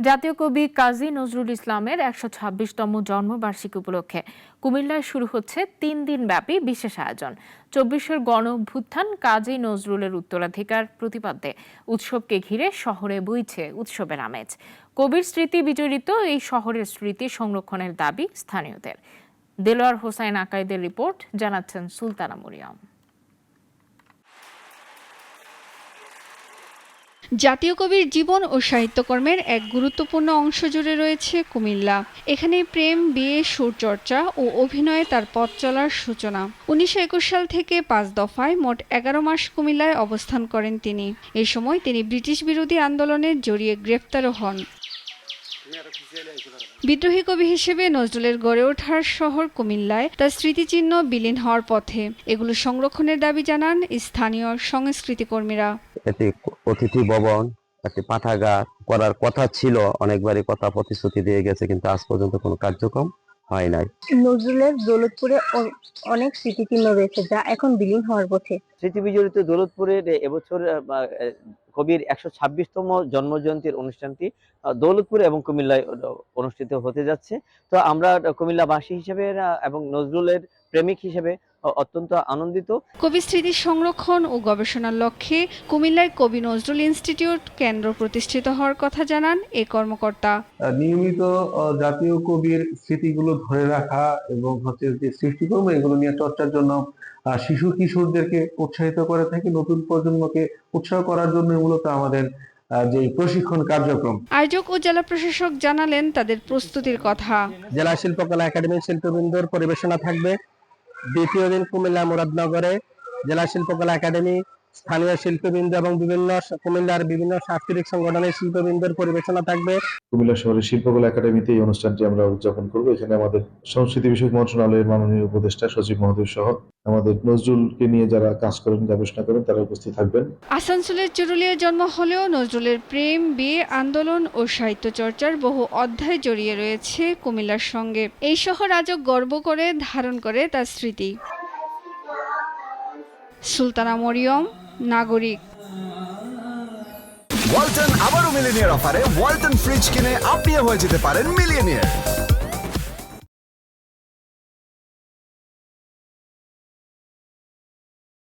জাতীয় কবি কাজী নজরুল ইসলামের ১২৬তম জন্মবার্ষিকী উপলক্ষে কুমিল্লায় শুরু হচ্ছে ৩ দিন ব্যাপী বিশেষ আয়োজন। ২৪শের গণঅভ্যুত্থান কাজী নজরুলের উত্তরাধিকার প্রতিপাদ্যে উৎসবকে ঘিরে শহরে বইছে উৎসবের আমেজ। কবির স্মৃতি বিজড়িত এই শহরের স্মৃতি সংরক্ষণের দাবি স্থানীয়দের। দেলোয়ার হোসাইন আকাইদের রিপোর্ট, জানাচ্ছেন সুলতানা মরিয়ম। জাতীয় কবির জীবন ও সাহিত্যকর্মের এক গুরুত্বপূর্ণ অংশ জুড়ে রয়েছে কুমিল্লা। এখানে প্রেম, বিয়ে, সুরচর্চা ও অভিনয়ে তার পথ চলার সূচনা। ১৯২১ সাল থেকে ৫ দফায় মোট ১১ মাস কুমিল্লায় অবস্থান করেন তিনি। এ সময় তিনি ব্রিটিশ বিরোধী আন্দোলনে জড়িয়ে গ্রেফতারও হন। বিদ্রোহী কবি হিসেবে নজরুলের গড়ে ওঠার শহর কুমিল্লায় তার স্মৃতিচিহ্ন বিলীন হওয়ার পথে। এগুলো সংরক্ষণের দাবি জানান স্থানীয় সংস্কৃতি কর্মীরা। এতে অতিথি ভবন, একটি পাঠাগার করার কথা ছিল, অনেকবারই কথা প্রতিশ্রুতি দিয়ে গেছে, কিন্তু আজ পর্যন্ত কোনো কার্যক্রম হয় নাই। নজরুলের দৌলতপুরে অনেক স্মৃতিচিহ্ন রয়েছে যা এখন বিলীন হওয়ার পথে। স্মৃতি বিজড়িত দৌলতপুরের এবছর কবির ১২৬তম জন্মজয়ন্তীর অনুষ্ঠানটি দৌলতপুর এবং কুমিল্লায় অনুষ্ঠিত হতে যাচ্ছে। তো আমরা কুমিল্লাবাসী হিসেবে এবং নজরুলের প্রেমিক হিসেবে অত্যন্ত আনন্দিত। কবি স্মৃতি সংরক্ষণ ও গবেষণার লক্ষ্যে কুমিল্লায় কবি নজরুল ইনস্টিটিউট কেন্দ্র প্রতিষ্ঠিত হওয়ার কথা জানান এই কর্মকর্তা। নিয়মিত জাতীয় কবির স্মৃতিগুলো ধরে রাখা এবং যে সৃষ্টিকর্ম এগুলো নিয়ে চর্চার জন্য শিশু কিশোরদেরকে উৎসাহিত করে থাকি। নতুন প্রজন্মকে উৎসাহ করার জন্য মূলত আমাদের যে প্রশিক্ষণ কার্যক্রম। আয়োজক ও জেলা প্রশাসক জানালেন তাদের প্রস্তুতির কথা। জেলা শিল্পকলা একাডেমির শিল্পবৃন্দর পরিবেশনা থাকবে। দ্বিতীয় দিন কুমিল্লা মুরাদনগরে জেলা শিল্পকলা একাডেমি, স্থানীয় শিল্পবৃন্দ এবং কুমিল্লার বিভিন্ন সাংস্কৃতিক সংগঠনের শিল্পবৃন্দের পরিবেশনা থাকবে। কুমিল্লা শহরের শিল্পকলা একাডেমিতে এই অনুষ্ঠানটি আমরা উদযাপন করব। এখানে আমাদের সংস্কৃতি বিষয়ক মন্ত্রণালয়ের মাননীয় উপদেষ্টা সচিব মহোদয় সহ আমাদের নজরুলকে নিয়ে যারা কাজ করেন, গবেষণা করেন, তারা উপস্থিত থাকবেন। আসানসোলের চুরুলিয়ায় জন্ম হলেও নজরুলের প্রেম, বিয়ে, আন্দোলন ও সাহিত্য চর্চার বহু অধ্যায় জড়িয়ে রয়েছে কুমিল্লার সঙ্গে। এই শহর আজও গর্ব করে ধারণ করে তার স্মৃতি। সুলতানা মরিয়ম, নাগরিক। ওয়ালটন আবারও মিলিনিয়ার অফারে ওয়ালটন ফ্রিজ কিনে আপনিও হয়ে যেতে পারেন মিলিয়নিয়ার।